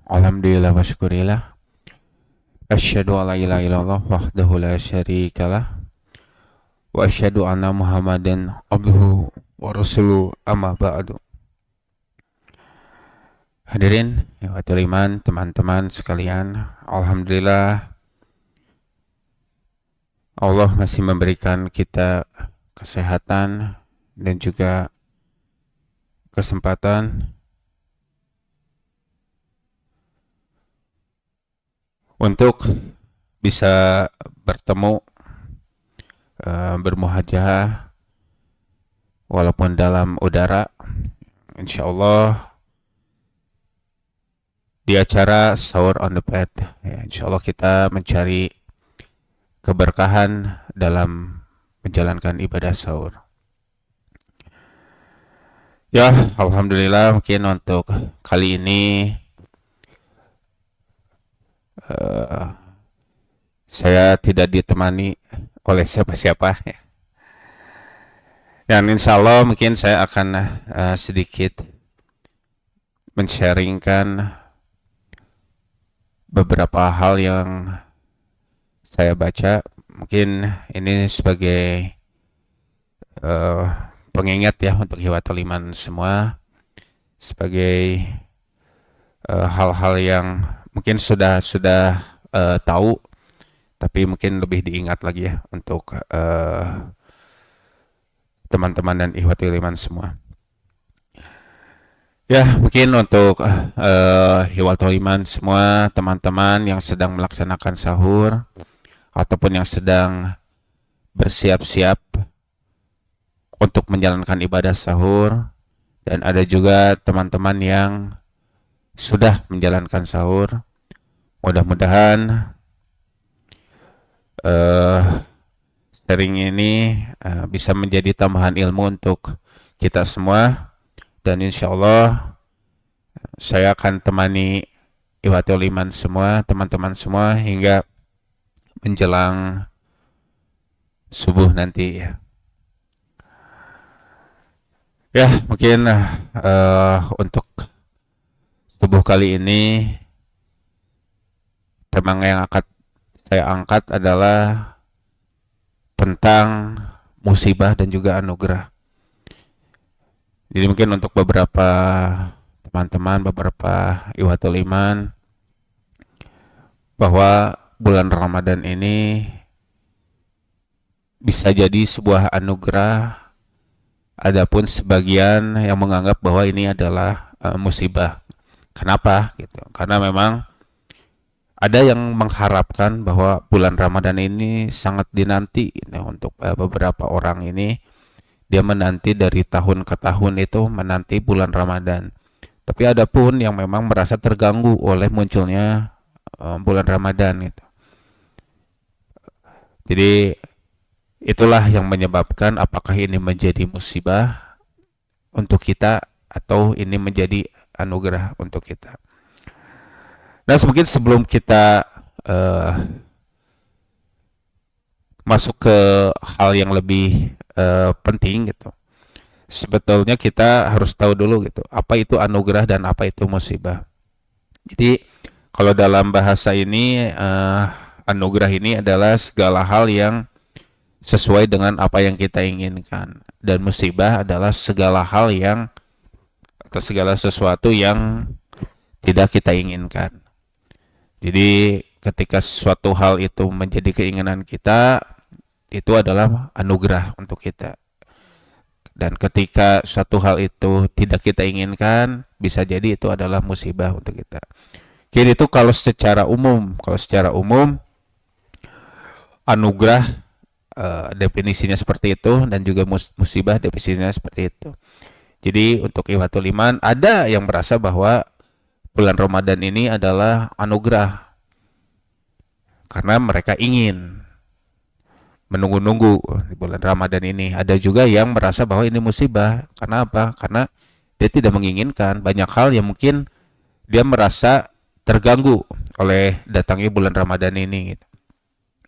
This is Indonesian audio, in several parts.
Alhamdulillah wa syukurillah. Asyhadu an la ilaha illallah wahdahu la syarikalah wa asyhadu anna Muhammadan abduhu wa rasuluh amma ba'du. Hadirin ikhwatul iman, teman-teman sekalian, alhamdulillah Allah masih memberikan kita kesehatan dan juga kesempatan untuk bisa bertemu, bermuhajah walaupun dalam udara, insyaallah di acara Sahur on the Pad. Ya, insyaallah kita mencari keberkahan dalam menjalankan ibadah sahur. Ya, alhamdulillah mungkin untuk kali ini saya tidak ditemani oleh siapa-siapa ya. Dan insya Allah mungkin saya akan sedikit men-sharingkan beberapa hal yang saya baca. Mungkin ini sebagai pengingat ya untuk hiwatul iman semua, sebagai hal-hal yang mungkin sudah tahu, tapi mungkin lebih diingat lagi ya untuk teman-teman dan ihwatul iman semua. Ya, mungkin untuk ihwatul iman semua, teman-teman yang sedang melaksanakan sahur ataupun yang sedang bersiap-siap untuk menjalankan ibadah sahur, dan ada juga teman-teman yang sudah menjalankan sahur. Mudah-mudahan sharing ini bisa menjadi tambahan ilmu untuk kita semua, dan insya Allah saya akan temani ihwatul iman semua, teman-teman semua hingga menjelang subuh nanti ya. Ya, mungkin untuk subuh kali ini tema yang akan saya angkat adalah tentang musibah dan juga anugerah. Jadi mungkin untuk beberapa teman-teman, beberapa ihwatul iman, bahwa bulan Ramadan ini bisa jadi sebuah anugerah, adapun sebagian yang menganggap bahwa ini adalah musibah. Kenapa? Gitu. Karena memang ada yang mengharapkan bahwa bulan Ramadan ini sangat dinanti gitu, untuk beberapa orang ini dia menanti dari tahun ke tahun itu menanti bulan Ramadan. Tapi ada pun yang memang merasa terganggu oleh munculnya bulan Ramadan gitu. Jadi itulah yang menyebabkan apakah ini menjadi musibah untuk kita atau ini menjadi anugerah untuk kita. Nah, mungkin sebelum kita masuk ke hal yang lebih penting gitu, sebetulnya kita harus tahu dulu gitu, apa itu anugerah dan apa itu musibah. Jadi kalau dalam bahasa ini anugerah ini adalah segala hal yang sesuai dengan apa yang kita inginkan, dan musibah adalah segala hal yang atau segala sesuatu yang tidak kita inginkan. Jadi ketika suatu hal itu menjadi keinginan kita, itu adalah anugerah untuk kita. Dan ketika suatu hal itu tidak kita inginkan, bisa jadi itu adalah musibah untuk kita. Jadi itu kalau secara umum anugerah definisinya seperti itu, dan juga musibah definisinya seperti itu. Jadi untuk ihwatul iman, ada yang merasa bahwa bulan Ramadan ini adalah anugerah karena mereka ingin menunggu-nunggu di bulan Ramadan ini. Ada juga yang merasa bahwa ini musibah. Karena apa? Karena dia tidak menginginkan banyak hal yang mungkin dia merasa terganggu oleh datangnya bulan Ramadan ini gitu.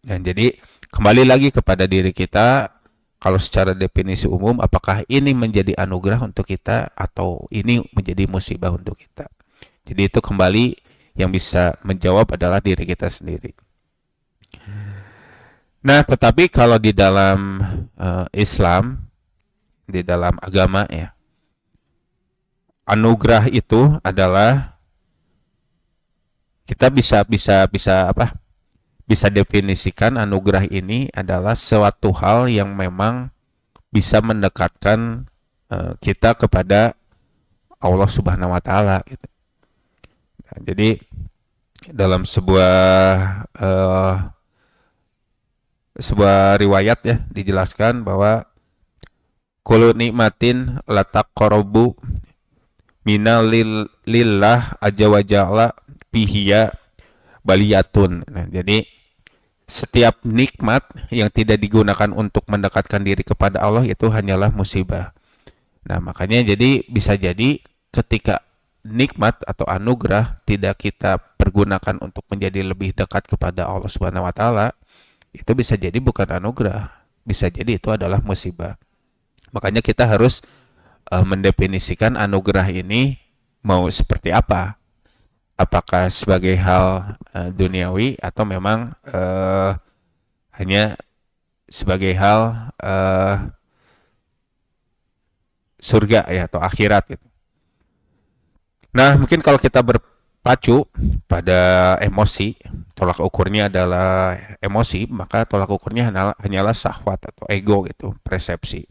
Dan jadi kembali lagi kepada diri kita, kalau secara definisi umum apakah ini menjadi anugerah untuk kita atau ini menjadi musibah untuk kita. Jadi itu kembali yang bisa menjawab adalah diri kita sendiri. Nah, tetapi kalau di dalam Islam, di dalam agama ya, anugerah itu adalah kita bisa definisikan anugerah ini adalah suatu hal yang memang bisa mendekatkan kita kepada Allah Subhanahu wa taala gitu. Nah, jadi dalam sebuah riwayat ya dijelaskan bahwa kullu nikmatin lataqarrabu lillah azza wa jalla bihiya baliyatun. Nah, jadi setiap nikmat yang tidak digunakan untuk mendekatkan diri kepada Allah itu hanyalah musibah. Nah, makanya jadi bisa jadi ketika nikmat atau anugerah tidak kita pergunakan untuk menjadi lebih dekat kepada Allah Subhanahu wa taala, itu bisa jadi bukan anugerah, bisa jadi itu adalah musibah. Makanya kita harus mendefinisikan anugerah ini mau seperti apa. Apakah sebagai hal duniawi atau memang hanya sebagai hal surga ya atau akhirat gitu. Nah, mungkin kalau kita berpacu pada emosi, tolak ukurnya adalah emosi, maka tolak ukurnya hanyalah syahwat atau ego gitu, persepsi.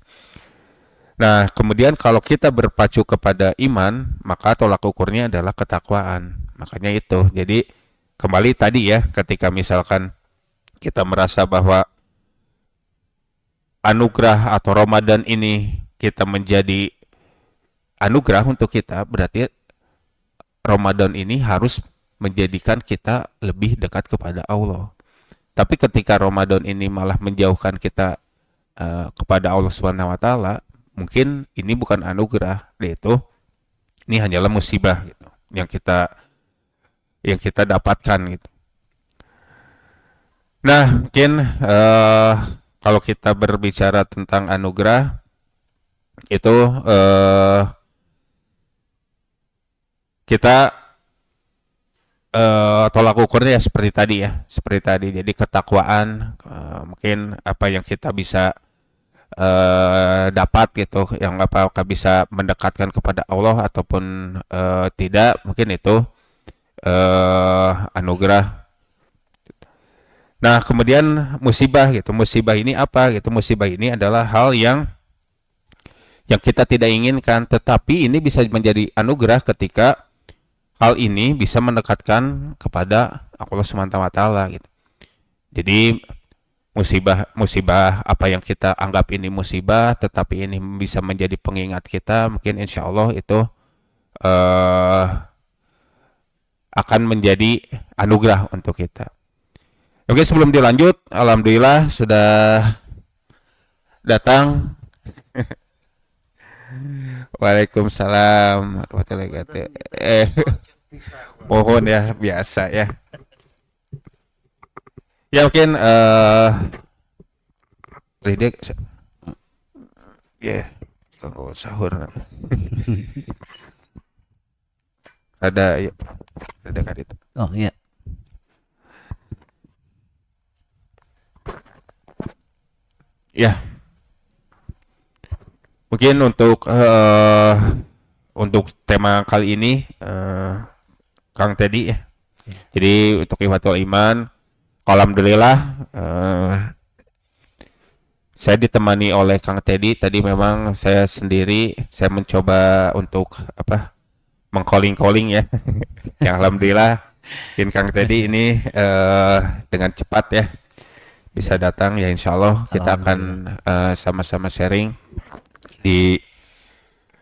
Nah, kemudian kalau kita berpacu kepada iman, maka tolak ukurnya adalah ketakwaan. Makanya itu. Jadi kembali tadi ya, ketika misalkan kita merasa bahwa anugerah atau Ramadan ini kita menjadi anugerah untuk kita, berarti Ramadan ini harus menjadikan kita lebih dekat kepada Allah. Tapi ketika Ramadan ini malah menjauhkan kita kepada Allah Subhanahu wa taala, mungkin ini bukan anugerah, yaitu ini hanyalah musibah gitu, yang kita dapatkan gitu. Nah, mungkin kalau kita berbicara tentang anugerah itu kita tolak ukurnya ya seperti tadi ya, seperti tadi. Jadi ketakwaan, mungkin apa yang kita bisa dapat gitu, yang apakah bisa mendekatkan kepada Allah ataupun tidak, mungkin itu anugerah. Nah, kemudian musibah gitu. Musibah ini apa gitu? Musibah ini adalah hal yang kita tidak inginkan, tetapi ini bisa menjadi anugerah ketika hal ini bisa mendekatkan kepada Allah Subhanahu wa taala gitu. Jadi musibah apa yang kita anggap ini musibah, tetapi ini bisa menjadi pengingat kita, mungkin insya Allah itu akan menjadi anugerah untuk kita. Oke, sebelum dilanjut, alhamdulillah sudah datang. Waalaikumsalam warahmatullahi wabarakatuh. Mohon ya, biasa ya. Ya mungkin lidik ya kalau sahur ada ya ada kan itu. Oh iya. Ya. Mungkin untuk tema kali ini Kang Teddy ya. Jadi untuk Ikhwatul Iman, alhamdulillah saya ditemani oleh Kang Teddy. Tadi memang saya sendiri, saya mencoba untuk meng-calling ya. Yang alhamdulillah Kang Teddy ini dengan cepat ya bisa datang ya, insya Allah kita akan sama-sama sharing di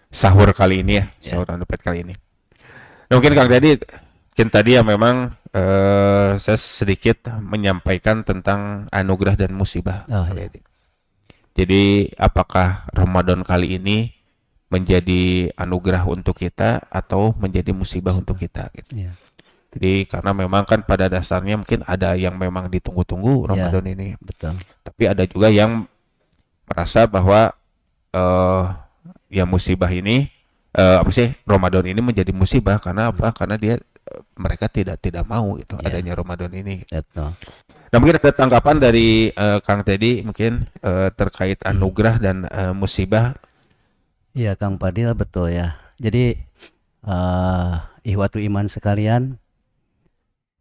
sahur kali ini ya, sahur Anupet kali ini. Nah, mungkin Kang Teddy, ya memang saya sedikit menyampaikan tentang anugerah dan musibah. Jadi apakah Ramadan kali ini menjadi anugerah untuk kita atau menjadi musibah untuk kita gitu. Jadi karena memang kan pada dasarnya mungkin ada yang memang ditunggu-tunggu Ramadan ini. Betul. Tapi ada juga yang merasa bahwa ya musibah ini Ramadan ini menjadi musibah karena apa? Karena dia mereka tidak mau gitu Ya, adanya Ramadan ini. betul. Nah, mungkin ada tanggapan dari Kang Teddy mungkin terkait anugerah dan musibah. Iya, Kang Padil, betul ya. Jadi eh ihwatu iman sekalian,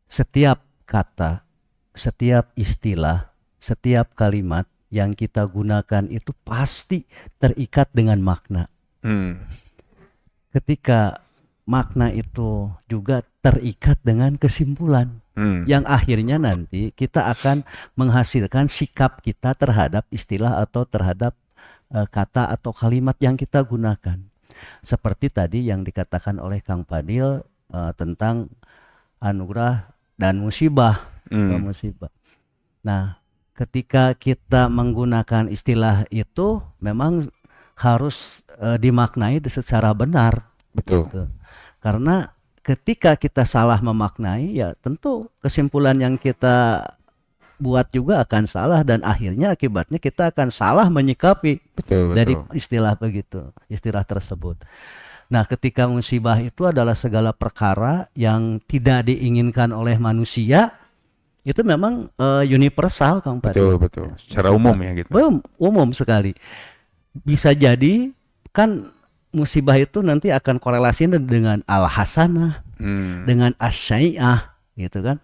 setiap kata, setiap istilah, setiap kalimat yang kita gunakan itu pasti terikat dengan makna. Hmm. Ketika makna itu juga terikat dengan kesimpulan, yang akhirnya nanti kita akan menghasilkan sikap kita terhadap istilah atau terhadap kata atau kalimat yang kita gunakan. Seperti tadi yang dikatakan oleh Kang Padil tentang anugerah dan musibah. Musibah. Nah, ketika kita menggunakan istilah itu memang harus dimaknai secara benar. Betul. Gitu. Karena ketika kita salah memaknai, ya tentu kesimpulan yang kita buat juga akan salah dan akhirnya akibatnya kita akan salah menyikapi dari istilah begitu, istilah tersebut. Nah, ketika musibah itu adalah segala perkara yang tidak diinginkan oleh manusia, itu memang universal, Kang Pak. Betul. Secara umum ya gitu. Umum sekali. Bisa jadi kan musibah itu nanti akan korelasi dengan al-hasanah, dengan as-sai'ah gitu kan.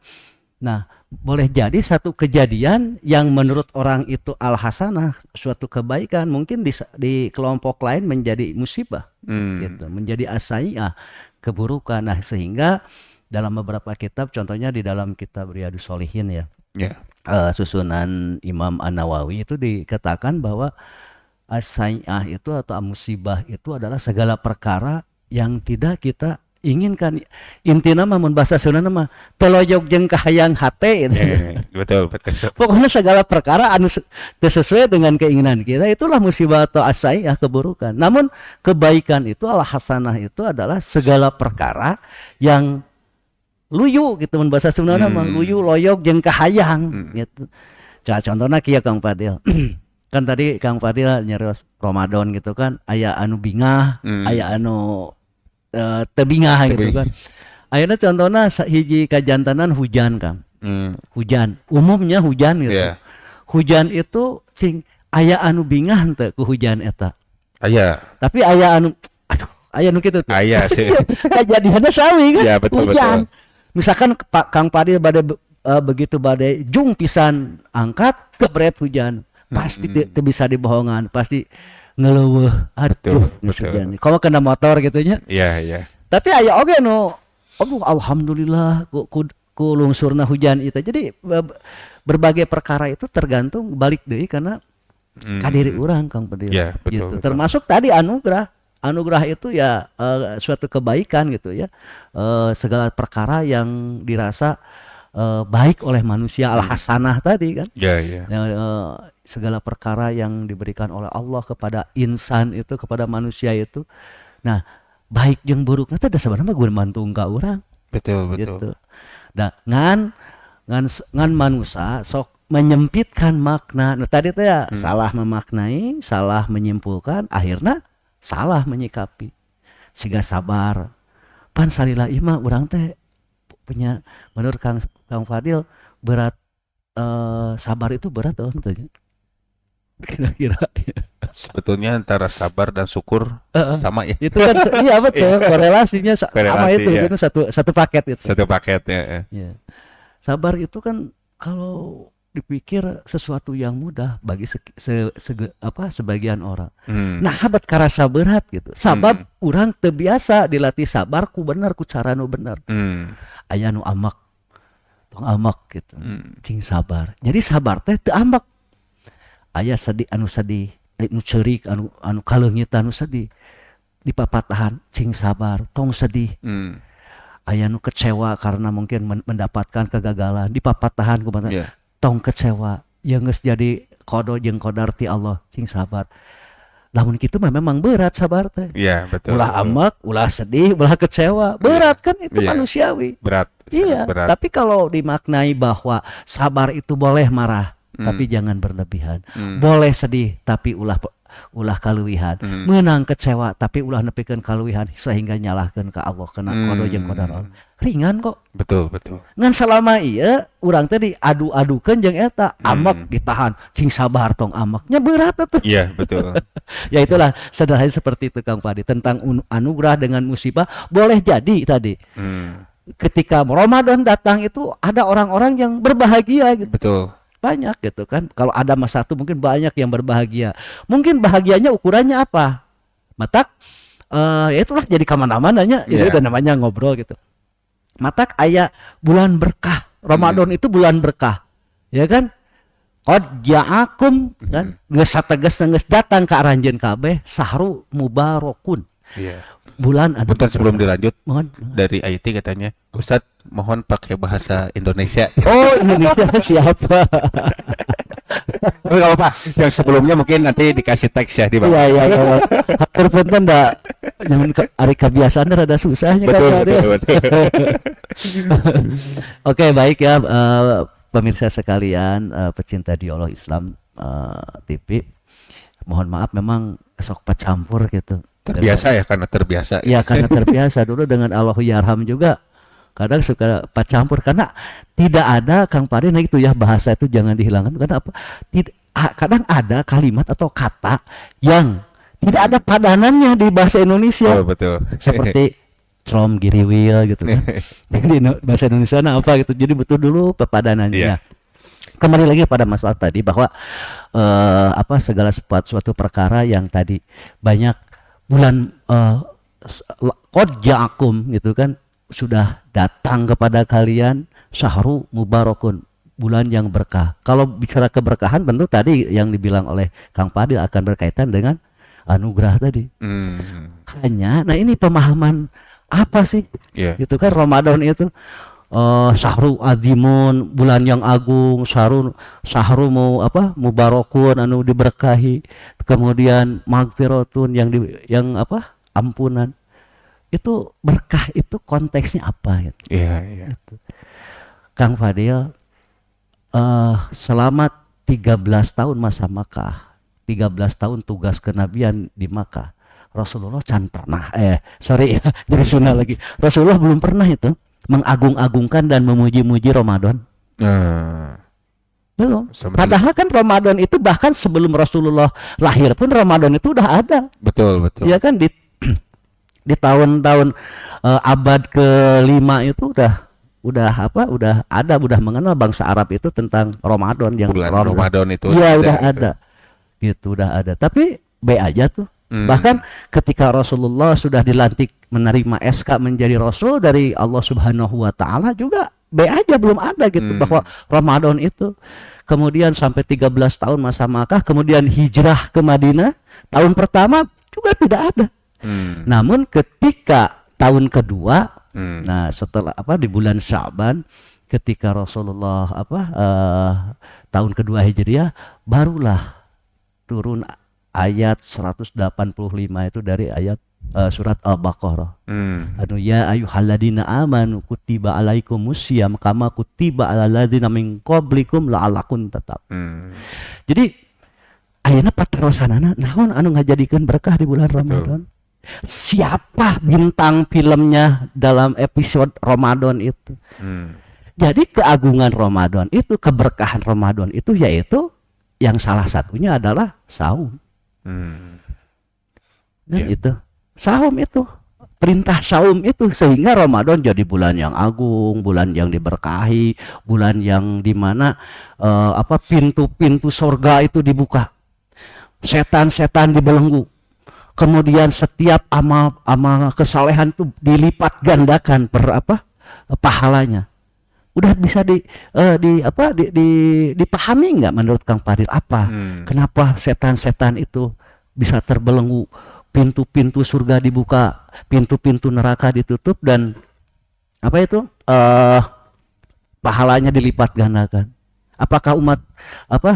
Nah, boleh jadi satu kejadian yang menurut orang itu al-hasanah, suatu kebaikan, mungkin di kelompok lain menjadi musibah, gitu, menjadi as-sai'ah, keburukan. Nah, sehingga dalam beberapa kitab, contohnya di dalam kitab Riyadhus Shalihin ya, susunan Imam An-Nawawi itu dikatakan bahwa as-sai'ah itu atau musibah itu adalah segala perkara yang tidak kita inginkan. Intina mah mun bahasa Sunda mah teloyog jeung kahayang hate gitu. Betul. Pokoknya segala perkara anu sesuai dengan keinginan kita itulah musibah atau as-sai'ah, keburukan. Namun kebaikan itu al-hasanah itu adalah segala perkara yang luyu gitu mun bahasa Sunda mah luyu loyog jeung kahayang gitu. Contohnya kieu Kang Fadil. Kan tadi Kang Fadil nyerios Ramadan gitu kan, aya anu bingah, aya anu tebingah gitu kan. Ayeuna contohna hiji kajantanan hujan, Kang. Hujan, umumnya hujan gitu. Hujan itu cing aya anu bingah henteu ku hujan eta. Aya. Tapi aya anu aya nu kitu. Aya sih. Kejadianna sami kan. Ya, betul. Misalkan Kang Fadil begitu badai jung pisan angkat kebret hujan. Pasti bisa dibohongan, pasti ngeleuweuh. Aduh, hujan. Kalau kena motor gitu nya. Iya. Tapi aya oge nu alhamdulillah ku lungsurna hujan itu. Jadi berbagai perkara itu tergantung balik deui karena kadiri urang Kang Fadil. Ya, betul, gitu. Termasuk tadi anugerah. Anugerah itu ya suatu kebaikan gitu ya. Segala perkara yang dirasa baik oleh manusia, al-hasanah tadi kan. Iya. Segala perkara yang diberikan oleh Allah kepada insan itu, kepada manusia itu. Nah, baik jeung burukna teh sebenarnya gue mantung ka urang. Betul. Gitu. Nah, ngan manusia sok menyempitkan makna. Nah, tadi teh ya salah memaknai, salah menyimpulkan, akhirnya salah menyikapi. Siga sabar. Pan salila ieu mah urang teh punya menurut Kang Fadil berat, sabar itu berat atau enggak? Kira-kira sebetulnya antara sabar dan syukur sama ya. Itu kan iya betul, korelasinya sama itu ya. Itu satu paket itu. Satu paket ya. Sabar itu kan kalau dipikir sesuatu yang mudah bagi sebagian orang. Nah, habat karasa berat gitu. Sabab urang teu biasa dilatih sabar ku bener, ku cara nu bener. Aya nu amak. Tong amak gitu. Cing sabar. Jadi sabar teh teu amak. Aya sedih anu sedih, anu ceurik, anu kaleungit anu sedih. Dipapatahan cing sabar, tong sedih. Aya nu kecewa karena mungkin mendapatkan kegagalan, dipapatahan kumaha. Tong kecewa, yang geus jadi kodo jeung qadar ti Allah, cing sabar. Lamun kitu mah memang berat sabar teh. Iya, betul. Ulah amak, ulah sedih, ulah kecewa. Berat kan itu manusiawi. Berat. Iya, berat. Tapi kalau dimaknai bahwa sabar itu boleh marah, tapi jangan berlebihan. Boleh sedih, tapi ulah ulah kaluwihan. Hmm. Menang kecewa tapi ulah nepikeun kaluwihan sehingga nyalahkeun ka Allah kena qada jeung qadar Allah. Ringan kok. Betul, betul. Ngan selama ieu urang teh diadu-adukeun jeung eta, amek ditahan, cing sabar tong amaknya berat atuh. Iya, betul. Ya itulah sederhana seperti itu Kang Padi tentang anugerah dengan musibah. Boleh jadi tadi ketika Ramadan datang itu ada orang-orang yang berbahagia gitu. Betul. Banyak gitu kan. Kalau ada mas satu mungkin banyak yang berbahagia. Mungkin bahagianya ukurannya apa? Matak ya itulah jadi kemana-mananya. Itu udah namanya ngobrol gitu. Matak aya bulan berkah. Ramadan itu bulan berkah. Ya kan? Qad ja'akum kan geus sateges geus datang ka aranjeun kabeh sahru mubarakun. Iya. Bulan anu Bentar sebelum dilanjut, mohon. dari IT katanya, Ustadz mohon pakai bahasa Indonesia. Oh, Indonesia siapa? Tapi nggak apa-apa. Yang sebelumnya mungkin nanti dikasih teks ya di bawah. Iya iya. Hatur punten da nyamun ari kebiasaan rada susahnya Betul, kan. betul, betul. Oke, baik ya pemirsa sekalian, pecinta Dialog Islam TV. Mohon maaf memang sok pacampur gitu. Terbiasa ya, karena terbiasa. Ya karena terbiasa dulu dengan Allahu Yarham juga kadang suka pacampur karena tidak ada Kang Pari, nah itu ya bahasa itu jangan dihilangkan karena apa? Kadang ada kalimat atau kata yang tidak ada padanannya di bahasa Indonesia. Oh, betul. Seperti Crom Giriwil gitu kan. Di bahasa Indonesia apa gitu. Jadi betul dulu pepadanannya. Yeah. Kembali lagi pada masalah tadi bahwa segala suatu perkara yang tadi banyak bulan qad ja'akum gitu kan sudah datang kepada kalian syahrul mubarakun, bulan yang berkah. Kalau bicara keberkahan tentu tadi yang dibilang oleh Kang Fadil akan berkaitan dengan anugerah tadi. Hanya nah ini pemahaman apa sih? Gitu kan Ramadan itu syahrul azimun, bulan yang agung, syahrul mubarakun anu diberkahi, kemudian magfiratun yang ampunan. Itu berkah itu konteksnya apa gitu. Iya. Gitu. Kang Fadil selama 13 tahun masa Makkah, 13 tahun tugas kenabian di Makkah, Rasulullah can pernah jadi sunnah lagi. Rasulullah belum pernah itu mengagung-agungkan dan memuji-muji Ramadan. Belum. Padahal kan Ramadan itu bahkan sebelum Rasulullah lahir pun Ramadan itu udah ada. Betul. Ya kan di tahun-tahun abad ke-5 itu udah mengenal bangsa Arab itu tentang Ramadan yang bulan Ramadan itu. Iya udah ada. Gitu udah ada. Tapi B aja tuh. Bahkan ketika Rasulullah sudah dilantik menerima SK menjadi Rasul dari Allah Subhanahu wa Ta'ala juga B aja belum ada gitu bahwa Ramadan itu. Kemudian sampai 13 tahun masa Makkah, kemudian hijrah ke Madinah, tahun pertama juga tidak ada. Namun ketika tahun kedua, nah setelah di bulan Sya'ban, ketika Rasulullah tahun kedua Hijriah, barulah turun ayat 185 itu dari ayat surat Al-Baqarah. Anu ya ayyuhalladzina amanu kutiba alaikumusiyam kama kutiba alal ladzina min qablikum la'allakum tattaqun. Jadi ayeuna paterosanana naon anu ngajadikeun berkah di bulan Ramadan? Siapa bintang filmnya dalam episode Ramadan itu? Jadi keagungan Ramadan itu, keberkahan Ramadan itu yaitu yang salah satunya adalah saum. Dan itu saum itu perintah saum itu sehingga Ramadan jadi bulan yang agung, bulan yang diberkahi, bulan yang dimana pintu-pintu surga itu dibuka, setan-setan dibelenggu, kemudian setiap amal kesalehan itu dilipat gandakan pahalanya. Udah bisa dipahami nggak menurut Kang Fadil kenapa setan-setan itu bisa terbelenggu, pintu-pintu surga dibuka, pintu-pintu neraka ditutup, dan pahalanya dilipat gandakan? Apakah umat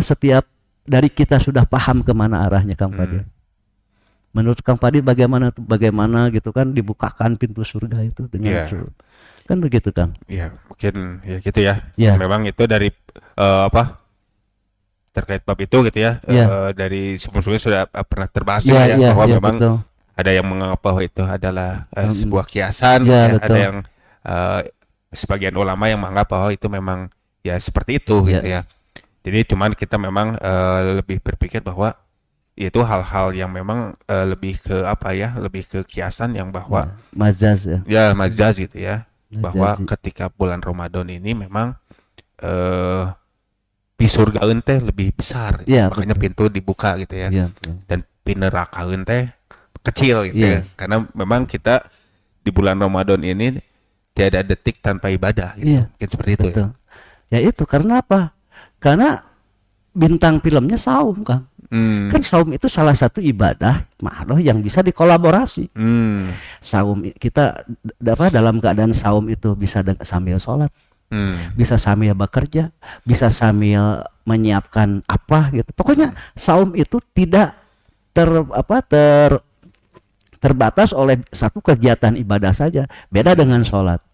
setiap dari kita sudah paham kemana arahnya Kang Fadil? Menurut Kang Fadil bagaimana gitu kan dibukakan pintu surga itu dengan kan begitu Kang? Iya, mungkin ya gitu ya. Ya. Memang itu dari terkait bab itu gitu ya. Ya. Dari sebelum-sebelumnya sudah pernah terbahas Ya, juga ya ya, bahwa ya, memang betul. ada yang menganggap bahwa itu adalah Mm-mm. sebuah kiasan gitu Ya, ya. Ada betul. yang eh, sebagian ulama yang menganggap bahwa itu memang ya seperti itu gitu Ya, ya. Jadi cuman kita memang lebih berpikir bahwa itu hal-hal yang memang lebih ke apa ya, lebih ke kiasan yang bahwa ya. Majaz ya. ya majaz gitu ya. Bahwa Majazi. ketika bulan Ramadan ini memang eh di surga teh lebih besar gitu. Ya, Makanya betul. pintu dibuka gitu ya. Ya, betul. Dan pineraka teh kecil gitu ya. Iya, Karena memang kita di bulan Ramadan ini tiada detik tanpa ibadah gitu. iya, Mungkin seperti itu ya. betul. Ya itu karena apa? Karena bintang filmnya saum, Kang. Hmm. Kan saum itu salah satu ibadah makhluk yang bisa dikolaborasi. Hmm. Saum kita apa dalam keadaan saum itu bisa sambil sholat, Hmm. bisa sambil bekerja, bisa sambil menyiapkan apa gitu. Pokoknya saum itu tidak terbatas oleh satu kegiatan ibadah saja. Beda dengan sholat.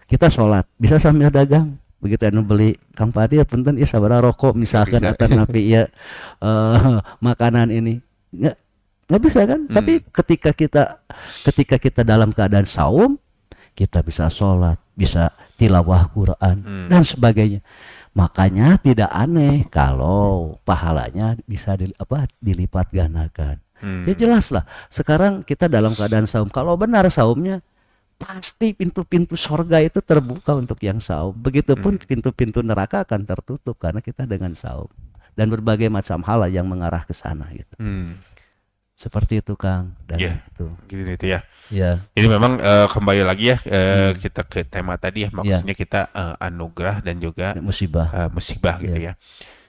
Kita sholat bisa sambil dagang. Begitu anu beli Kang Padi ya punten ieu sabaraha rokok misalkan Bisa. atau napi ya makanan ini. Nggak bisa kan? Tapi ketika kita dalam keadaan saum, kita bisa sholat, bisa tilawah Quran dan sebagainya. Makanya tidak aneh kalau pahalanya bisa dilipat gandakan. Ya jelas lah. Sekarang kita dalam keadaan saum. Kalau benar saumnya, pasti pintu-pintu sorga itu terbuka untuk yang saum. Begitupun pintu-pintu neraka akan tertutup karena kita dengan saum. Dan berbagai macam hal yang mengarah ke sana gitu. Seperti itu Kang. Dan Iya. itu. Gitu ya. Ya. Jadi memang kembali lagi ya kita ke tema tadi ya, maksudnya kita anugerah dan juga Musibah. musibah gitu ya.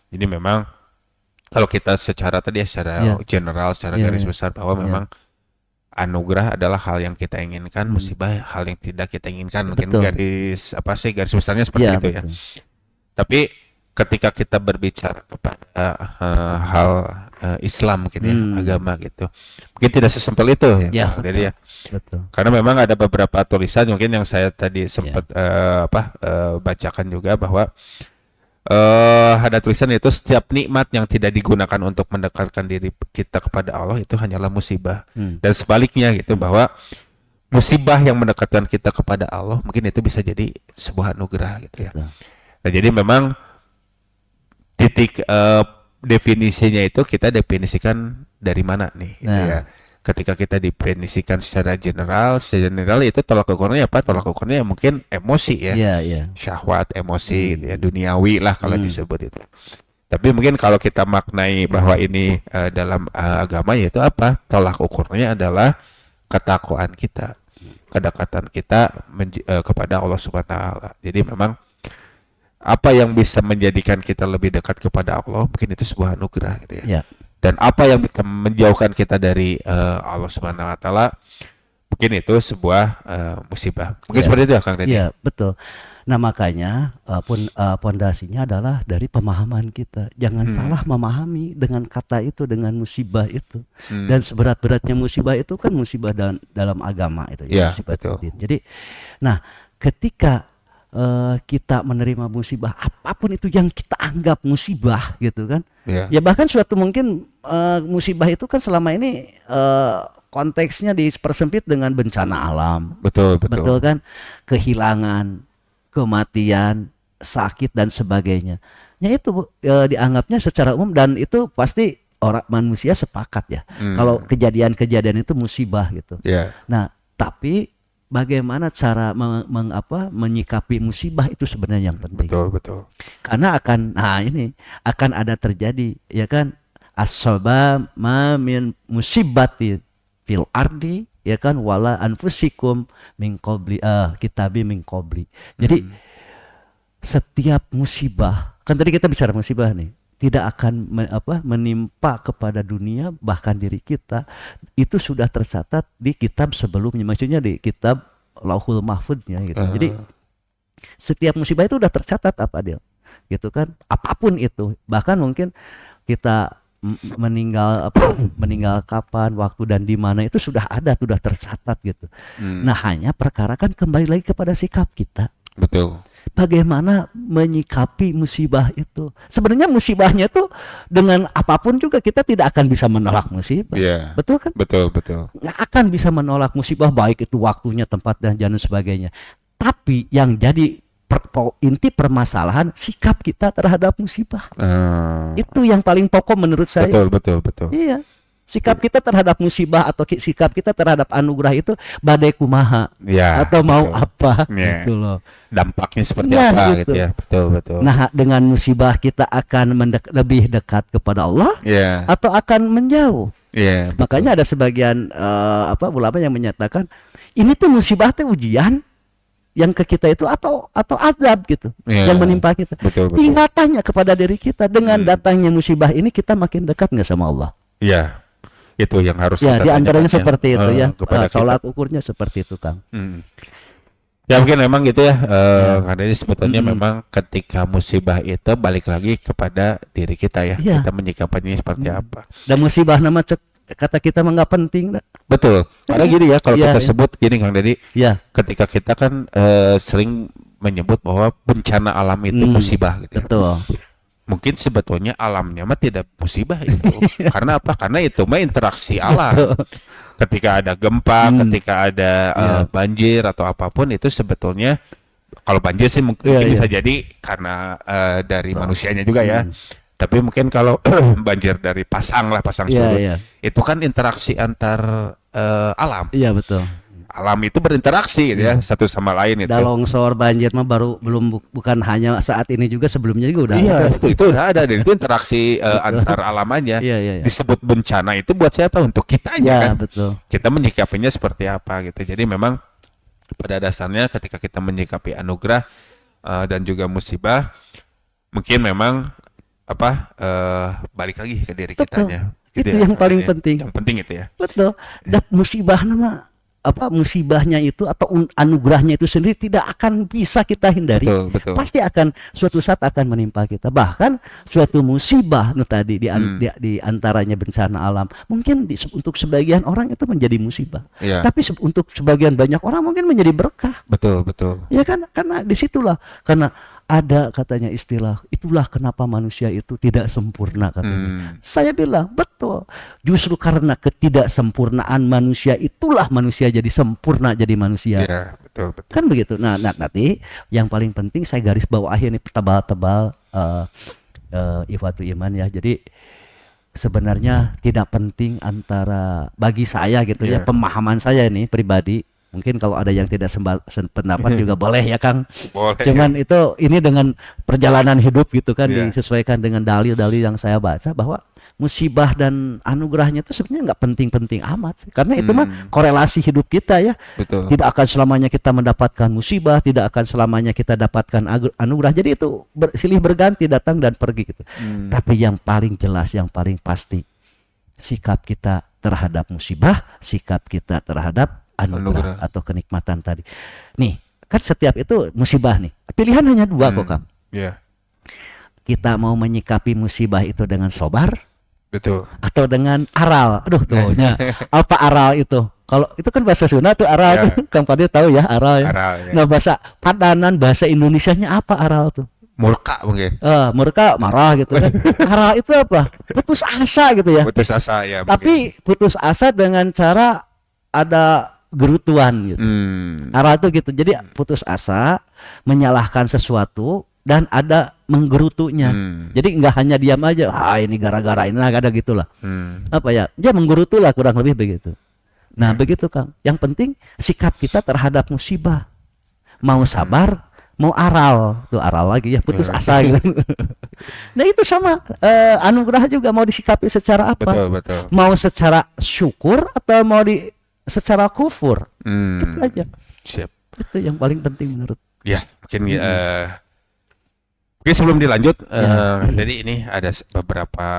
Jadi memang kalau kita secara tadi ya secara general, secara garis besar bahwa memang anugerah adalah hal yang kita inginkan, musibah hal yang tidak kita inginkan. Mungkin Betul. garis besarnya seperti itu ya. Betul. Tapi ketika kita berbicara kepada hal Islam mungkin ya, agama gitu, mungkin tidak sesimpel itu ya. Jadi ya, Betul. karena memang ada beberapa tulisan mungkin yang saya tadi sempat bacakan juga bahwa ada tulisan itu setiap nikmat yang tidak digunakan untuk mendekatkan diri kita kepada Allah itu hanyalah musibah. Dan sebaliknya gitu bahwa musibah yang mendekatkan kita kepada Allah mungkin itu bisa jadi sebuah anugerah gitu ya. Nah, jadi memang titik definisinya itu kita definisikan dari mana nih gitu ya. Ketika kita definisikan secara general itu tolak ukurnya apa? Tolak ukurnya mungkin emosi ya. Syahwat, emosi gitu ya, duniawi lah kalau disebut itu. Tapi mungkin kalau kita maknai bahwa ini dalam agama yaitu apa? Tolak ukurnya adalah ketakwaan kita, kedekatan kita kepada Allah Subhanahu wa taala. Jadi memang apa yang bisa menjadikan kita lebih dekat kepada Allah mungkin itu sebuah anugerah gitu ya. Dan apa yang bisa menjauhkan kita dari Allah Subhanahu wa taala mungkin itu sebuah musibah. Mungkin seperti itu ya Kang Deddy. Iya, betul. Nah, makanya pondasinya adalah dari pemahaman kita. Jangan salah memahami dengan kata itu, dengan musibah itu. Dan seberat-beratnya musibah itu kan musibah dalam agama itu ya, musibah betul. Jadi nah, ketika kita menerima musibah apapun itu yang kita anggap musibah gitu kan, ya bahkan suatu mungkin musibah itu kan selama ini konteksnya dipersempit dengan bencana alam, betul kan, kehilangan, kematian, sakit dan sebagainya. Ya itu dianggapnya secara umum dan itu pasti orang manusia sepakat ya kalau kejadian-kejadian itu musibah gitu. Nah tapi bagaimana cara menyikapi musibah itu sebenarnya yang penting. Betul. Karena akan ada terjadi ya kan, asaba ma min musibatin fil ardi ya kan, wala anfusikum min qabli kitabi min qabli. Jadi setiap musibah, kan tadi kita bicara musibah nih, tidak akan menimpa kepada dunia bahkan diri kita, itu sudah tercatat di kitab sebelumnya, maksudnya di kitab Lauhul Mahfudnya gitu. Jadi setiap musibah itu udah tercatat gitu kan, apapun itu, bahkan mungkin kita meninggal kapan, waktu dan di mana itu sudah tercatat gitu. Nah hanya perkara kan kembali lagi kepada sikap kita. bagaimana menyikapi musibah itu. Sebenarnya musibahnya itu dengan apapun juga kita tidak akan bisa menolak musibah. Iya. Betul kan? Betul, betul. Nggak akan bisa menolak musibah, baik itu waktunya, tempat, dan sebagainya. Tapi yang jadi inti permasalahan sikap kita terhadap musibah. Itu yang paling pokok menurut saya. Betul, betul, betul. Iya. Sikap kita terhadap musibah atau sikap kita terhadap anugerah itu badai kumaha Ya, atau mau betul. apa Ya. gitu loh. Dampaknya seperti Ya, apa gitu. gitu ya. Betul, betul. Nah, dengan musibah kita akan lebih dekat kepada Allah Iya. atau akan menjauh. Iya. betul. Makanya ada sebagian ulama yang menyatakan ini tuh musibah tuh ujian yang ke kita itu atau azab gitu Iya. yang menimpa kita. Betul, betul. Tinggal tanya kepada diri kita, dengan datangnya musibah ini kita makin dekat nggak sama Allah? Iya. Itu yang harus Ya, kita di antaranya tanyakan seperti itu ya. kepada kita. Tolak ukurnya seperti itu, Kang. Ya mungkin memang gitu ya, Ya. karena ini sebetulnya memang ketika musibah itu balik lagi kepada diri kita ya, Ya. kita menyikapinya seperti apa. Dan musibah nama kata kita mah nggak penting, dah. Betul, karena gini ya, kalau Ya, kita ya. sebut gini Kang Deddy, Ya, ketika kita kan sering menyebut bahwa bencana alam itu musibah gitu ya. betul. Mungkin sebetulnya alamnya mah tidak musibah itu, karena apa? Karena itu mah interaksi alam. Ketika ada gempa, ketika ada banjir atau apapun itu sebetulnya, kalau banjir sih mungkin Iya, bisa jadi karena dari manusianya juga ya. Tapi mungkin kalau banjir dari pasang Iya, surut, iya. itu kan interaksi antar alam. Iya, betul. Alam itu berinteraksi gitu ya, satu sama lain itu. Dah longsor, banjir mah bukan hanya saat ini juga, sebelumnya juga udah Iya, ada. itu udah ada, dan itu interaksi antar alam aja. Iya, iya, iya. Disebut bencana itu buat siapa? Untuk kitanya Ya, kan. betul. Kita menyikapinya seperti apa gitu. Jadi memang pada dasarnya ketika kita menyikapi anugerah dan juga musibah, mungkin memang balik lagi ke diri Betul. kitanya. Itu ya, yang paling artinya. penting. Yang penting itu ya. Betul. Dan musibah nama musibahnya itu atau anugerahnya itu sendiri tidak akan bisa kita hindari. Betul, betul. Pasti akan suatu saat akan menimpa kita. Bahkan suatu musibah tadi di antaranya bencana alam. Mungkin untuk sebagian orang itu menjadi musibah. Iya. Tapi untuk sebagian banyak orang mungkin menjadi berkah. Betul, betul. Ya kan? Karena disitulah, karena ada katanya istilah, itulah kenapa manusia itu tidak sempurna katanya. Saya bilang betul. Justru karena ketidaksempurnaan manusia itulah manusia jadi sempurna, jadi manusia. Iya, betul, betul. Kan begitu. Nah, nanti yang paling penting saya garis bawahi ini tebal-tebal Ikhwatul Iman ya. Jadi sebenarnya tidak penting antara, bagi saya gitu ya, pemahaman saya ini pribadi. Mungkin kalau ada yang tidak pendapat juga boleh ya, Kang. Boleh. Cuman ini dengan perjalanan hidup gitu kan, Iya. disesuaikan dengan dalil-dalil yang saya baca, bahwa musibah dan anugerahnya itu sebenarnya nggak penting-penting amat sih. Karena itu mah korelasi hidup kita ya. Betul. Tidak akan selamanya kita mendapatkan musibah, tidak akan selamanya kita dapatkan anugerah. Jadi itu silih berganti, datang dan pergi gitu. Tapi yang paling jelas, yang paling pasti, sikap kita terhadap musibah, sikap kita terhadap anugerah atau kenikmatan tadi. Nih, kan setiap itu musibah nih. Pilihan hanya dua kok, Kang. Iya. Kita mau menyikapi musibah itu dengan sabar Betul. atau dengan aral. Aduh, tuhnya. Apa aral itu? Kalau itu kan bahasa Sunda tuh aral tuh. Kang Fadil tahu ya aral ya. Aral, ya. Nah, bahasa padanan, bahasa Indonesianya apa aral tuh? Murka mungkin. Mereka marah gitu kan. Aral itu apa? Putus asa gitu ya. Putus asa ya. Tapi putus asa dengan cara ada gerutuan gitu. Aral itu gitu. Jadi putus asa, menyalahkan sesuatu, dan ada menggerutunya. Jadi nggak hanya diam aja, ini gara-gara ini, ada gitulah. Apa ya? Dia menggerutulah, kurang lebih begitu. Nah, begitu, Kang. Yang penting sikap kita terhadap musibah. Mau sabar, mau aral. Tuh aral lagi ya, putus asa gitu. Nah, itu sama anugerah juga, mau disikapi secara apa? Betul, betul. Mau secara syukur atau mau secara kufur. Itu aja. Siap. Itu yang paling penting menurut. Ya, mungkin oke, sebelum dilanjut, jadi ini ada beberapa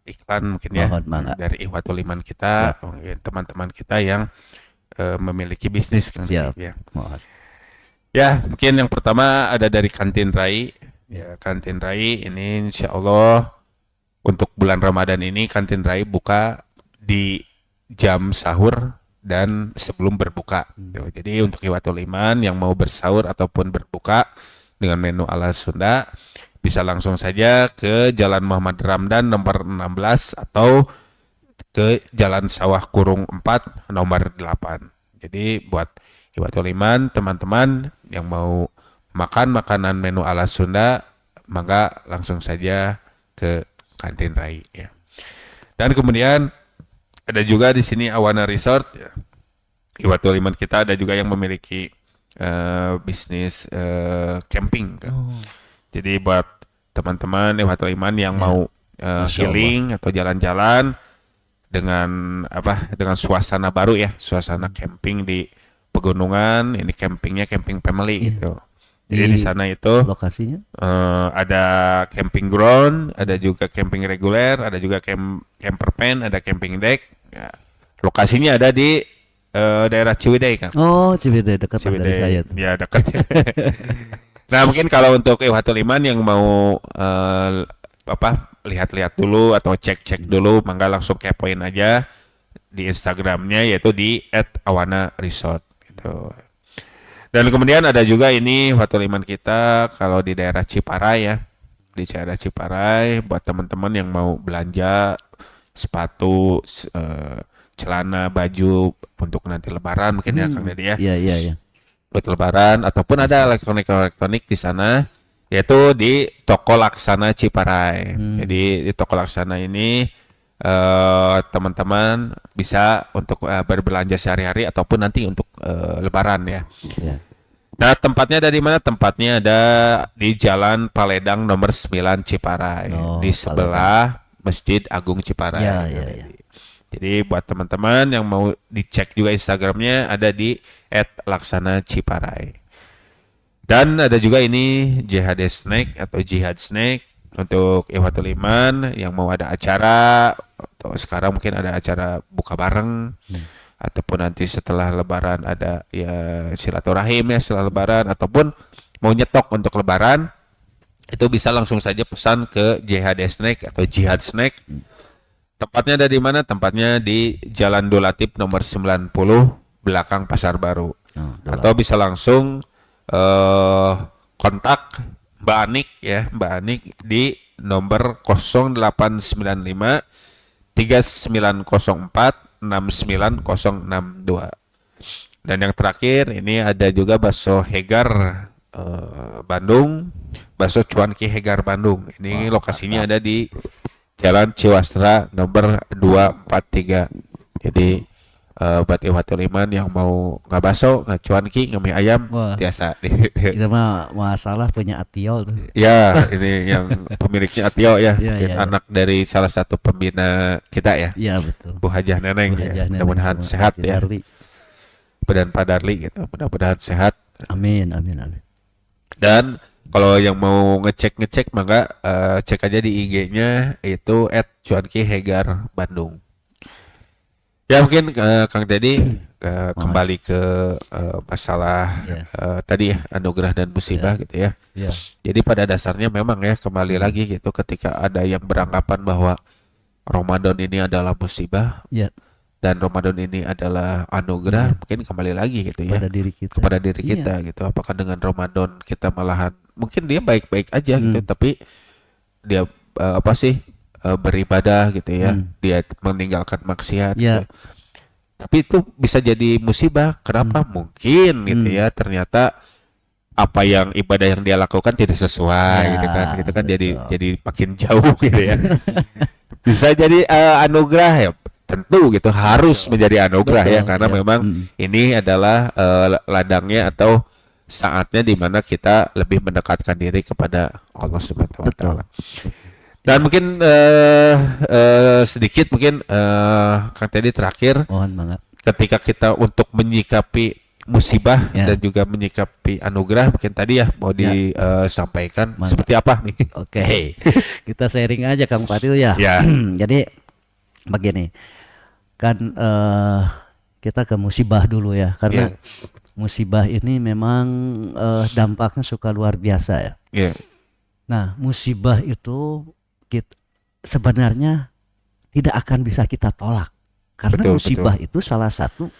iklan mungkin ya dari Ikhwatul Iman kita, mungkin teman-teman kita yang memiliki bisnis kan. Siap. Ya. Ya, mungkin yang pertama ada dari Kantin Rai. Ya, Kantin Rai ini insya Allah untuk bulan Ramadan ini Kantin Rai buka di jam sahur dan sebelum berbuka. Jadi untuk Ikhwatul Iman yang mau bersahur ataupun berbuka dengan menu ala Sunda, bisa langsung saja ke Jalan Muhammad Ramdan nomor 16 atau ke Jalan Sawah Kurung 4 nomor 8. Jadi buat Iwatul Iman, teman-teman yang mau makan makanan menu ala Sunda, maka langsung saja ke Kantin Rai ya. Dan kemudian ada juga di sini Awana Resort ya. Iwatul Iman kita ada juga yang memiliki bisnis camping kan. Jadi buat teman-teman Iwatul Iman yang mau Masya Allah. healing atau jalan-jalan dengan dengan suasana baru ya, suasana camping di pegunungan, ini campingnya camping family gitu. Jadi di sana itu lokasinya ada camping ground, ada juga camping reguler, ada juga camper van, ada camping deck. Ya, lokasinya ada di daerah Ciwidey kan. Ciwidey dekat dari Ciwidey, saya tuh. ya dekat. Nah mungkin kalau untuk Iwatul Iman yang mau lihat-lihat dulu atau cek-cek dulu, mangga langsung kepoin aja di Instagramnya yaitu di @awana_resort gitu. Dan kemudian ada juga ini Iwatul Iman kita kalau di daerah Ciparai ya, di daerah Ciparai buat teman-teman yang mau belanja sepatu, celana, baju untuk nanti Lebaran mungkin ya Kang Deddy ya. Iya. Buat Lebaran ataupun ada elektronik di sana yaitu di Toko Laksana Ciparai. Jadi di Toko Laksana ini teman-teman bisa untuk berbelanja sehari-hari ataupun nanti untuk Lebaran ya. Ya. Nah tempatnya ada di mana? Tempatnya ada di Jalan Paledang nomor 9 Ciparai di sebelah Masjid Agung Ciparai. Ya. Jadi buat teman-teman yang mau dicek juga Instagramnya ada di @laksana_ciparai. Dan ada juga ini JHD Snack atau Jihad Snack untuk Iwatul Iman yang mau ada acara atau sekarang mungkin ada acara buka bareng ataupun nanti setelah Lebaran ada ya silaturahim ya setelah Lebaran ataupun mau nyetok untuk Lebaran itu bisa langsung saja pesan ke JHD Snack atau Jihad Snack. Tempatnya ada di mana? Tempatnya di Jalan Dolatif nomor 90 belakang Pasar Baru. Atau bisa langsung kontak Mbak Anik ya, Mbak Anik di nomor 0895 3904 69062. Dan yang terakhir ini ada juga bakso Hegar Bandung, bakso Cuanki Hegar Bandung. Ini lokasinya ada di Jalan Ciwastra nomor 243. Jadi buat Iwatul Iman yang mau nggak bakso, nggak cuanki, nggak mie ayam, biasa. Itu mah masalah punya Atiol tuh. Ya, ini yang pemiliknya Atio ya, Ya. anak dari salah satu pembina kita ya, Iya betul. Bu Hajah Neneng ya. Mudah-mudahan sehat ya. Dan Pak Darli gitu, mudah-mudahan sehat. Amin. Dan kalau yang mau ngecek maka cek aja di IG-nya itu @cuanki_hegar Bandung. Ya mungkin Kang Teddy kembali ke masalah tadi ya anugerah dan musibah gitu ya. Jadi pada dasarnya memang ya kembali lagi gitu ketika ada yang beranggapan bahwa Ramadan ini adalah musibah dan Ramadan ini adalah anugerah, mungkin kembali lagi gitu ya kepada diri kita gitu. Apakah dengan Ramadan kita malahan mungkin dia baik-baik aja gitu tapi dia beribadah gitu ya, dia meninggalkan maksiat gitu. Tapi itu bisa jadi musibah. Kenapa? Mungkin gitu ya, ternyata apa yang ibadah yang dia lakukan tidak sesuai gitu kan jadi makin jauh gitu ya. Bisa jadi anugerah ya, tentu gitu harus menjadi anugerah ya karena memang ini adalah ladangnya atau saatnya di mana kita lebih mendekatkan diri kepada Allah Subhanahu wa taala. Dan mungkin sedikit mungkin Kang Teddy terakhir, ketika kita untuk menyikapi musibah dan juga menyikapi anugerah, mungkin tadi ya mau disampaikan seperti apa nih? Oke. Kita sharing aja Kang Fatil ya. Jadi begini kan kita ke musibah dulu ya karena musibah ini memang dampaknya suka luar biasa ya. Nah musibah itu sebenarnya tidak akan bisa kita tolak karena musibah itu salah satu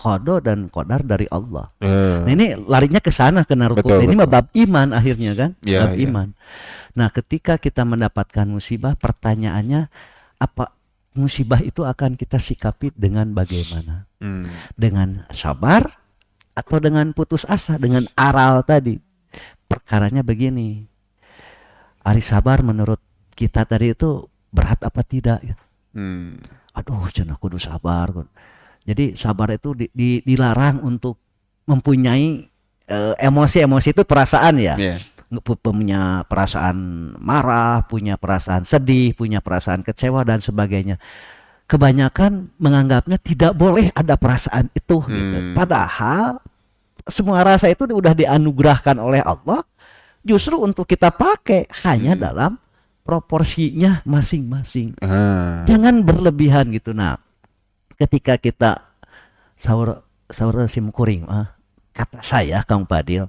qada dan qadar dari Allah. Eh, Nah ini larinya ke sana ke narkoba. betul, Ini mah betul. bab iman akhirnya kan, Ya, bab ya. iman. Nah ketika kita mendapatkan musibah, pertanyaannya apa musibah itu akan kita sikapi dengan bagaimana? Hmm. Dengan sabar atau dengan putus asa, dengan aral tadi? Perkaranya begini, ari sabar menurut kita tadi itu berat apa tidak? Hmm. Aduh, cenah kudu sabar. Jadi sabar itu dilarang untuk mempunyai emosi-emosi itu perasaan ya. Ya. Punya perasaan marah, punya perasaan sedih, punya perasaan kecewa dan sebagainya. Kebanyakan menganggapnya tidak boleh ada perasaan itu gitu. Padahal semua rasa itu udah dianugerahkan oleh Allah justru untuk kita pakai hanya dalam proporsinya masing-masing. Ah. Jangan berlebihan gitu. Nah, ketika kita sahur simkuring, kata saya Kang Fadil,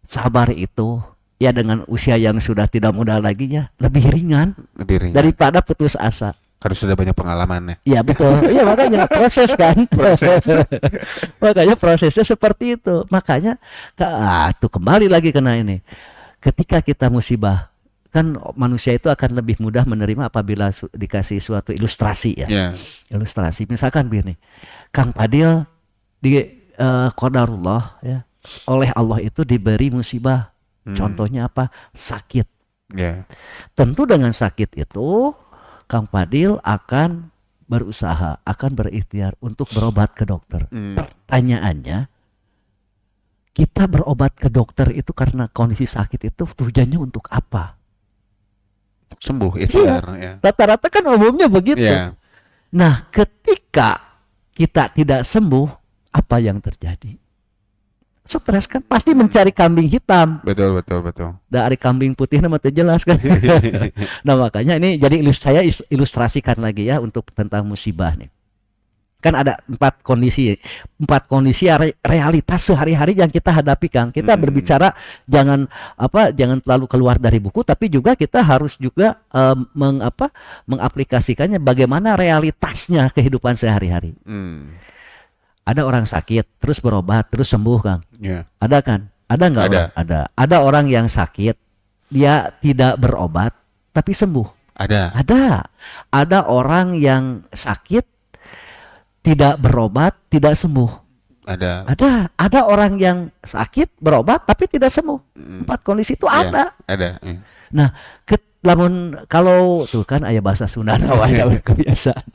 sabar itu ya dengan usia yang sudah tidak muda lagi ya lebih ringan Lebih ringan. daripada putus asa. Karena sudah banyak pengalaman ya. Iya betul. Iya makanya proses kan. Makanya prosesnya seperti itu. Makanya tuh kembali lagi kena ini. Ketika kita musibah, kan manusia itu akan lebih mudah menerima apabila dikasih suatu ilustrasi ya. Ya. Ilustrasi misalkan begini. Kang Fadil di qadarullah ya, oleh Allah itu diberi musibah. Contohnya apa? Sakit. Ya. Tentu dengan sakit itu Kang Fadil akan berusaha, akan berikhtiar untuk berobat ke dokter. Pertanyaannya, kita berobat ke dokter itu karena kondisi sakit itu tujuannya untuk apa? Sembuh ikhtiar ya. Rata-rata kan umumnya begitu. Ya. Nah, ketika kita tidak sembuh, apa yang terjadi? Stres kan, pasti mencari kambing hitam. Betul, betul, betul. Dari kambing putih nama jelas kan. Nah makanya ini jadi saya ilustrasikan lagi ya untuk tentang musibah nih. Kan ada empat kondisi realitas sehari-hari yang kita hadapi Kang. Kita berbicara jangan terlalu keluar dari buku, tapi juga kita harus juga mengaplikasikannya bagaimana realitasnya kehidupan sehari-hari. Ada orang sakit terus berobat terus sembuh Kang. Ya. Ada kan? Ada nggak Ada. orang? Ada. Ada orang yang sakit dia tidak berobat tapi sembuh. Ada. Ada orang yang sakit tidak berobat tidak sembuh. Ada. Ada orang yang sakit berobat tapi tidak sembuh. Empat kondisi itu Ya, ada. ada. Ya. Nah, kalau tuh kan ayah bahasa Sunda nawanya kebiasaan.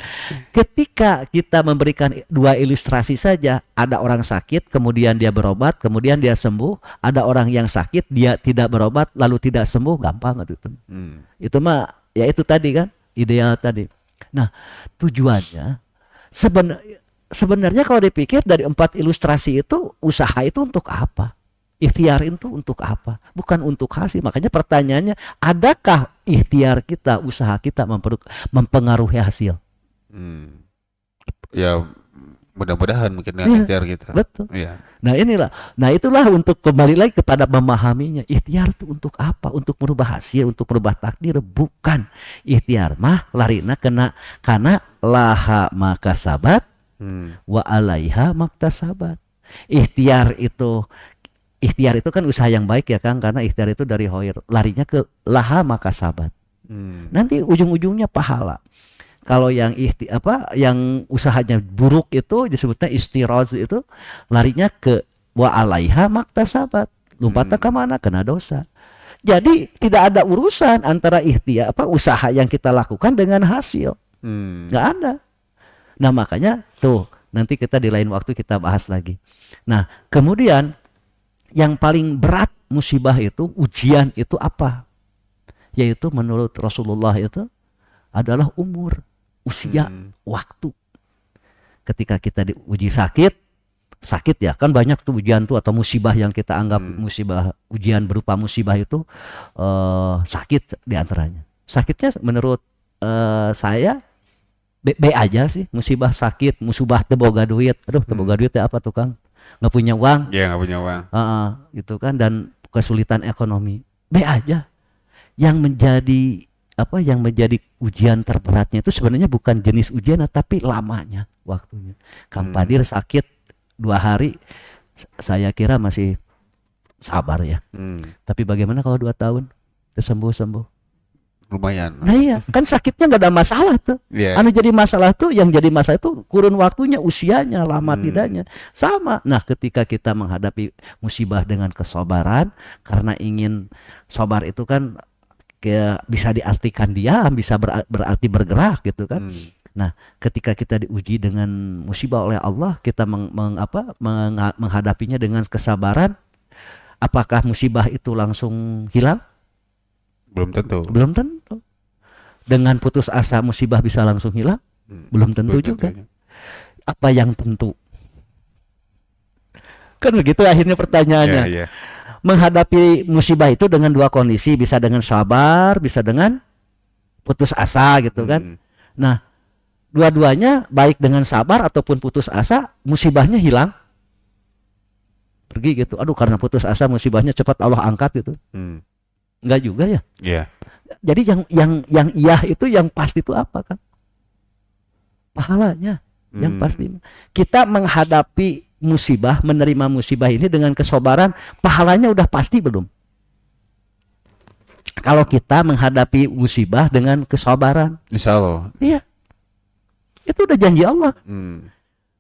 Ketika kita memberikan dua ilustrasi saja, ada orang sakit kemudian dia berobat, kemudian dia sembuh, ada orang yang sakit dia tidak berobat lalu tidak sembuh, gampang itu. Itu mah ya itu tadi kan, ideal tadi. Nah, tujuannya sebenarnya kalau dipikir dari empat ilustrasi itu usaha itu untuk apa? Ikhtiar itu untuk apa? Bukan untuk hasil. Makanya pertanyaannya, adakah ikhtiar kita, usaha kita mempengaruhi hasil? Ya mudah-mudahan mungkin dengan ikhtiar kita. Betul. Ya. Nah itulah untuk kembali lagi kepada memahaminya. Ikhtiar itu untuk apa? Untuk merubah hasil, untuk merubah takdir? Bukan. Ikhtiar mah larina karena laha maka sabat wa alaiha maktasabat. Ikhtiar itu kan usaha yang baik ya Kang, karena ikhtiar itu dari khair, larinya ke laha maka sabat. Nanti ujung-ujungnya pahala. Kalau yang yang usahanya buruk itu disebutnya istiroz, itu larinya ke wa alaiha maktasabat. Lompatnya ke mana? Kena dosa. Jadi tidak ada urusan antara ikhtiar usaha yang kita lakukan dengan hasil. Nggak ada. Nah makanya tuh nanti kita di lain waktu kita bahas lagi. Nah kemudian yang paling berat musibah itu, ujian itu apa? Yaitu menurut Rasulullah itu adalah umur, usia, waktu. Ketika kita diuji sakit ya, kan banyak tuh ujian tuh atau musibah yang kita anggap musibah, ujian berupa musibah itu sakit diantaranya. Sakitnya menurut saya B aja sih, musibah sakit, musibah teboga duit. Aduh teboga duit apa tuh Kang? Nggak punya uang. Ya nggak punya uang. Gitu kan, dan kesulitan ekonomi. B aja. Yang menjadi apa yang menjadi ujian terberatnya itu sebenarnya bukan jenis ujian tapi lamanya waktunya. Kang Padir sakit 2 hari, saya kira masih sabar ya. Tapi bagaimana kalau 2 tahun sembuh? Lumayan. Nah iya, kan sakitnya nggak ada masalah tuh. Iya. Anu jadi masalah tuh, yang jadi masalah itu kurun waktunya, usianya, lama tidaknya. Sama. Nah, ketika kita menghadapi musibah dengan kesabaran, karena ingin sabar itu kan kayak bisa diartikan diam, bisa berarti bergerak gitu kan. Nah, ketika kita diuji dengan musibah oleh Allah, kita menghadapinya dengan kesabaran, apakah musibah itu langsung hilang? Belum tentu. Belum tentu. Dengan putus asa musibah bisa langsung hilang? Belum tentu juga. Apa yang tentu? Kan begitu akhirnya pertanyaannya. Yeah. Menghadapi musibah itu dengan 2 kondisi, bisa dengan sabar, bisa dengan putus asa gitu kan. Nah, dua-duanya baik dengan sabar ataupun putus asa, musibahnya hilang. Pergi gitu. Aduh, karena putus asa musibahnya cepat Allah angkat gitu. Enggak juga ya. Iya. Jadi yang iya itu yang pasti itu apa kan? Pahalanya yang pasti. Kita menghadapi musibah, menerima musibah ini dengan kesabaran, pahalanya udah pasti belum? Kalau kita menghadapi musibah dengan kesabaran, Insya Allah. iya. Itu udah janji Allah.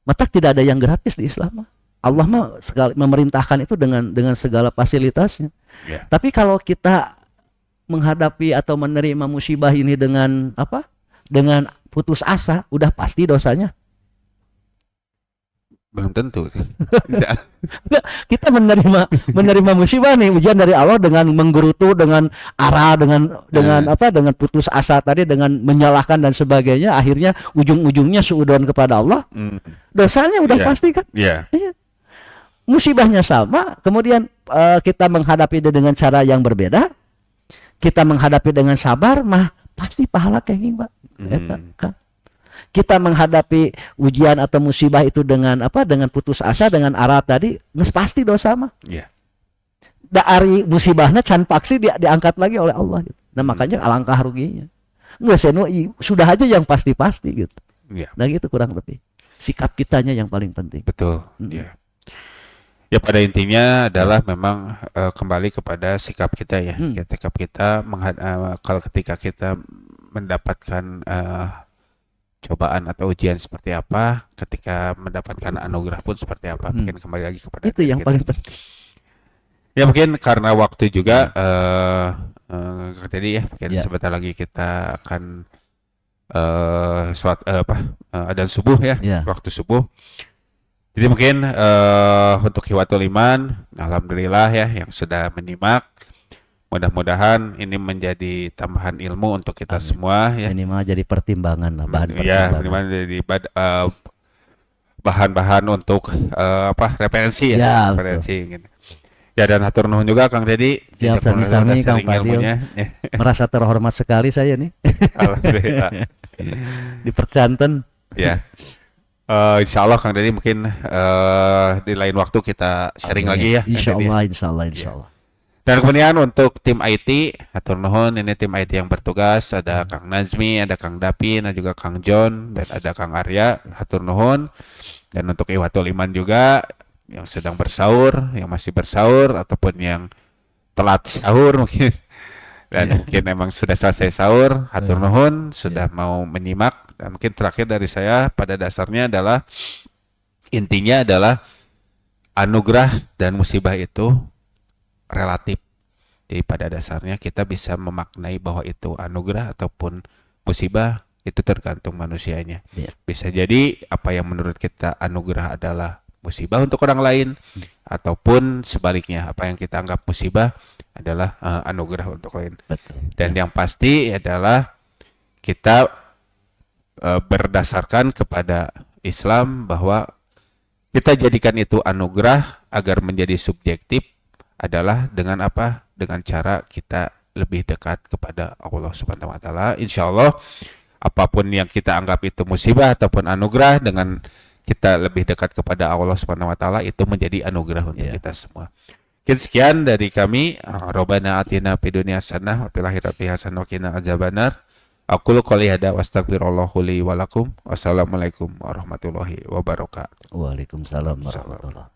Maka tidak ada yang gratis di Islam. Allah mah sekali memerintahkan itu dengan segala fasilitasnya. Yeah. Tapi kalau kita menghadapi atau menerima musibah ini dengan apa? Dengan putus asa, udah pasti dosanya. Belum tentu. Kita menerima musibah nih, ujian dari Allah dengan menggerutu, dengan arah, dengan putus asa tadi, dengan menyalahkan dan sebagainya, akhirnya ujung-ujungnya suudzon kepada Allah. Dosanya udah pasti kan? Iya. Musibahnya sama, kemudian kita menghadapi itu dengan cara yang berbeda. Kita menghadapi dengan sabar, mah pasti pahala kenging, Pak. Kan? Kita menghadapi ujian atau musibah itu dengan apa? Dengan putus asa, dengan arah tadi, nges pasti dosa mah. Iya. Dari musibahnya can paksi diangkat lagi oleh Allah gitu. Nah, makanya alangkah ruginya. Nggak seno, sudah aja yang pasti-pasti gitu. Iya. Nah, gitu kurang lebih. Sikap kitanya yang paling penting. Betul. Iya. Ya, pada intinya adalah memang kembali kepada sikap kita ya. Sikap kita kalau ketika kita mendapatkan cobaan atau ujian seperti apa, ketika mendapatkan anugerah pun seperti apa, mungkin kembali lagi kepada itu yang kita. paling penting. Ya, mungkin karena waktu juga tadi ya, mungkin sebentar lagi kita akan adzan subuh ya, waktu subuh. Jadi mungkin untuk Hiwatul Iman, alhamdulillah ya yang sudah menyimak. Mudah-mudahan ini menjadi tambahan ilmu untuk kita semua ya. Minimal jadi pertimbangan lah, bahan pertimbangan. Ya, minimal jadi bahan-bahan untuk referensi ya, referensi gitu. Ya, dan hatur nuhun juga Kang Dedi. Siap, sami-sami Kang Fadil. Merasa terhormat sekali saya nih. Alhamdulillah. Dipercanten. Ya. Insya Allah Kang Dedi mungkin di lain waktu kita sharing lagi ya. Insya Allah. Dan kemudian untuk tim IT, hatur nuhun, ini tim IT yang bertugas, ada Kang Nazmi, ada Kang Dapin, ada juga Kang John, dan ada Kang Arya, hatur nuhun. Dan untuk Iwatul Iman juga yang sedang bersaur, yang masih bersaur ataupun yang telat sahur mungkin. Dan mungkin emang sudah selesai sahur, hatur nuhun, sudah mau menyimak. Dan mungkin terakhir dari saya pada dasarnya adalah intinya adalah anugerah dan musibah itu relatif. Jadi pada dasarnya kita bisa memaknai bahwa itu anugerah ataupun musibah itu tergantung manusianya. Bisa jadi apa yang menurut kita anugerah adalah musibah untuk orang lain, ataupun sebaliknya apa yang kita anggap musibah adalah anugerah untuk lain. Dan yang pasti adalah kita berdasarkan kepada Islam bahwa kita jadikan itu anugerah agar menjadi subjektif adalah dengan apa? Dengan cara kita lebih dekat kepada Allah Subhanahu wa taala. Insyaallah apapun yang kita anggap itu musibah ataupun anugerah, dengan kita lebih dekat kepada Allah Subhanahu wa taala itu menjadi anugerah untuk kita semua. Sekian dari kami. Rabbana atina fid dunya hasanah wa fil akhirati hasanah wa qina adzabannar. Aqulu qouli hadza wa astaghfirullahu li wa lakum. Wassalamualaikum warahmatullahi wabarakatuh. Waalaikumsalam Salam. warahmatullahi